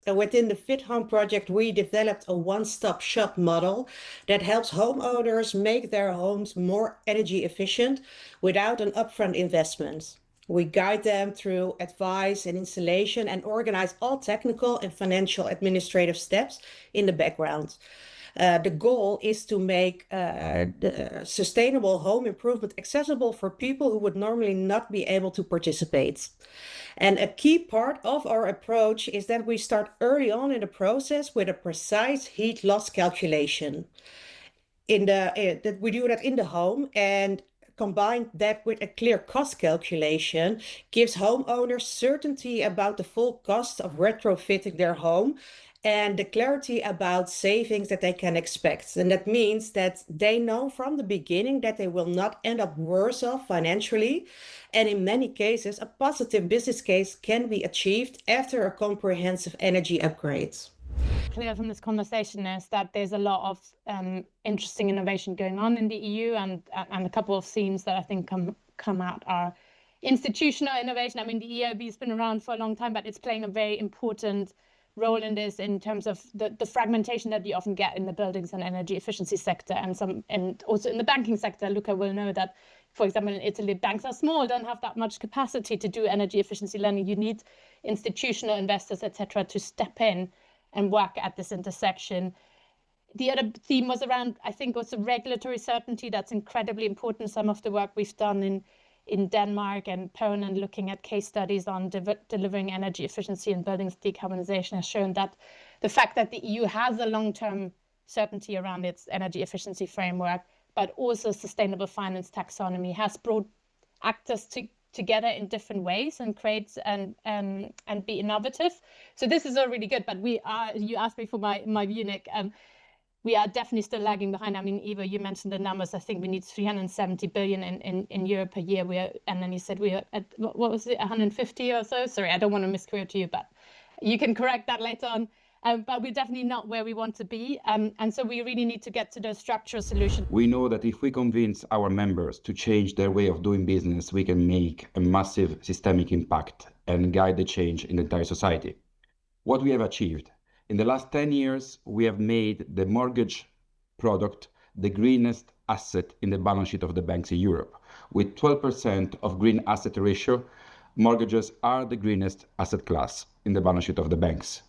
Within the Fit Home project, we developed a one-stop shop model that helps homeowners make their homes more energy efficient without an upfront investment. We guide them through advice and installation and organize all technical and financial administrative steps in the background. The goal is to make the sustainable home improvement accessible for people who would normally not be able to participate. And a key part of our approach is that we start early on in the process with a precise heat loss calculation. That we do that in the home, and combine that with a clear cost calculation gives homeowners certainty about the full cost of retrofitting their home and the clarity about savings that they can expect. And that means that they know from the beginning that they will not end up worse off financially. And in many cases, a positive business case can be achieved after a comprehensive energy upgrade. Clear from this conversation is that there's a lot of interesting innovation going on in the EU, and a couple of themes that I think come out are institutional innovation. I mean, the EIB has been around for a long time, but it's playing a very important role in this in terms of the fragmentation that you often get in the buildings and energy efficiency sector, and also in the banking sector. Luca will know that, for example, in Italy, banks are small, don't have that much capacity to do energy efficiency lending. You need institutional investors, etc., to step in and work at this intersection. The other theme was around, I think, also regulatory certainty. That's incredibly important. Some of the work we've done in Denmark and Poland, looking at case studies on delivering energy efficiency and buildings decarbonization, has shown that the fact that the EU has a long-term certainty around its energy efficiency framework, but also sustainable finance taxonomy, has brought actors together in different ways and create and be innovative. So this is all really good, but you asked me for my view, Nick. We are definitely still lagging behind. I mean, Ivo, you mentioned the numbers. I think we need 370 billion in Europe per year. And then you said we are at, what was it, 150 or so? Sorry, I don't want to misquote to you, but you can correct that later on. But we're definitely not where we want to be. And so we really need to get to the structural solution. We know that if we convince our members to change their way of doing business, we can make a massive systemic impact and guide the change in the entire society. What we have achieved. In the last 10 years, we have made the mortgage product the greenest asset in the balance sheet of the banks in Europe. With 12% of green asset ratio, mortgages are the greenest asset class in the balance sheet of the banks.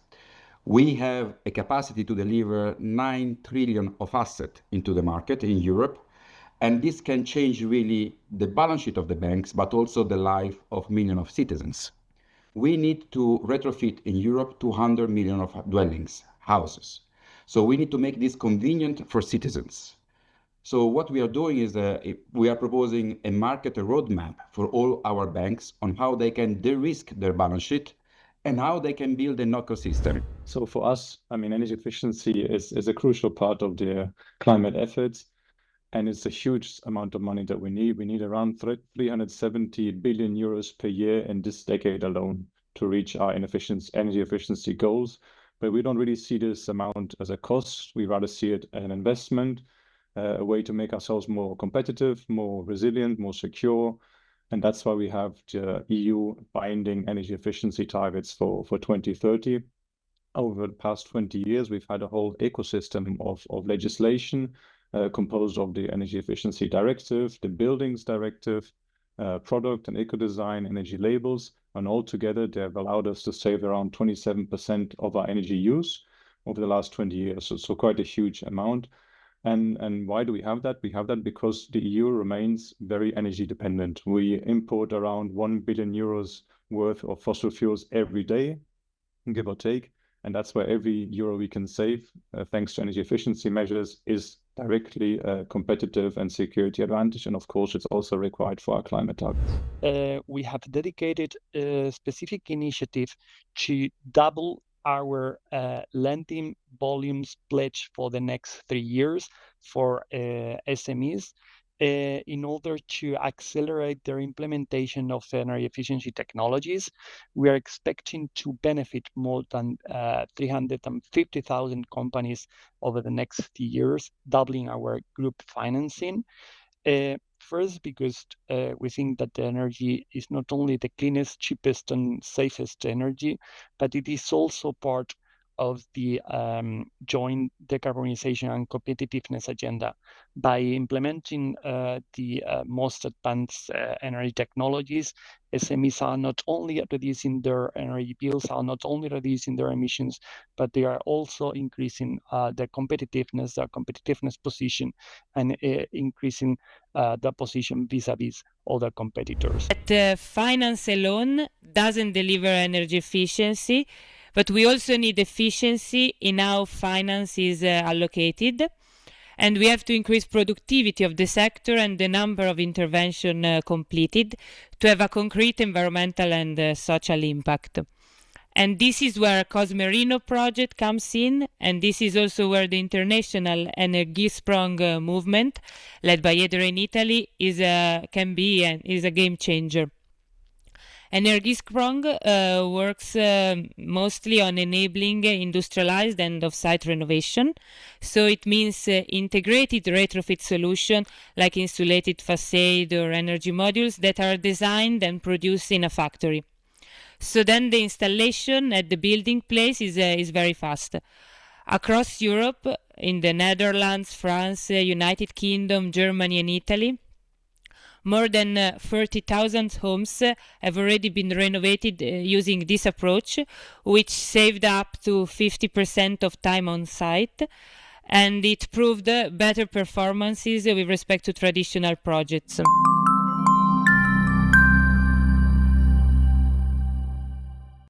We have a capacity to deliver 9 trillion of assets into the market in Europe, and this can change really the balance sheet of the banks, but also the life of millions of citizens. We need to retrofit in Europe 200 million of dwellings, houses. So we need to make this convenient for citizens. So what we are doing is we are proposing a market roadmap for all our banks on how they can de-risk their balance sheet and how they can build an ecosystem. So for us, I mean, energy efficiency is a crucial part of the climate efforts, and it's a huge amount of money that we need. We need around 370 billion euros per year in this decade alone to reach our energy efficiency goals. But we don't really see this amount as a cost. We rather see it as an investment, a way to make ourselves more competitive, more resilient, more secure. And that's why we have the EU binding energy efficiency targets for 2030. Over the past 20 years, we've had a whole ecosystem of legislation composed of the Energy Efficiency Directive, the Buildings Directive, product and eco-design energy labels, and altogether they have allowed us to save around 27% of our energy use over the last 20 years. So quite a huge amount. And why do we have that? We have that because the EU remains very energy dependent. We import around 1 billion euros worth of fossil fuels every day, give or take. And that's where every euro we can save, thanks to energy efficiency measures, is directly a competitive and security advantage. And of course, it's also required for our climate targets. We have dedicated a specific initiative to double our lending volumes pledge for the next 3 years for SMEs in order to accelerate their implementation of energy efficiency technologies. We are expecting to benefit more than 350,000 companies over the next few years, doubling our group financing. First, because we think that the energy is not only the cleanest, cheapest, and safest energy, but it is also part of the joint decarbonization and competitiveness agenda. By implementing the most advanced energy technologies, SMEs are not only reducing their energy bills, are not only reducing their emissions, but they are also increasing their competitiveness position, and increasing the position vis-a-vis other competitors. But finance alone doesn't deliver energy efficiency, but we also need efficiency in how finance is allocated. And we have to increase productivity of the sector and the number of interventions completed to have a concrete environmental and social impact. And this is where Cosmerino project comes in, and this is also where the international Energiesprong movement, led by Edera in Italy, is a game changer. Energiesprong works mostly on enabling industrialized and off-site renovation. So it means integrated retrofit solution like insulated facade or energy modules that are designed and produced in a factory. So then the installation at the building place is very fast. Across Europe, in the Netherlands, France, United Kingdom, Germany and Italy, more than 30,000 homes have already been renovated using this approach, which saved up to 50% of time on site, and it proved better performances with respect to traditional projects.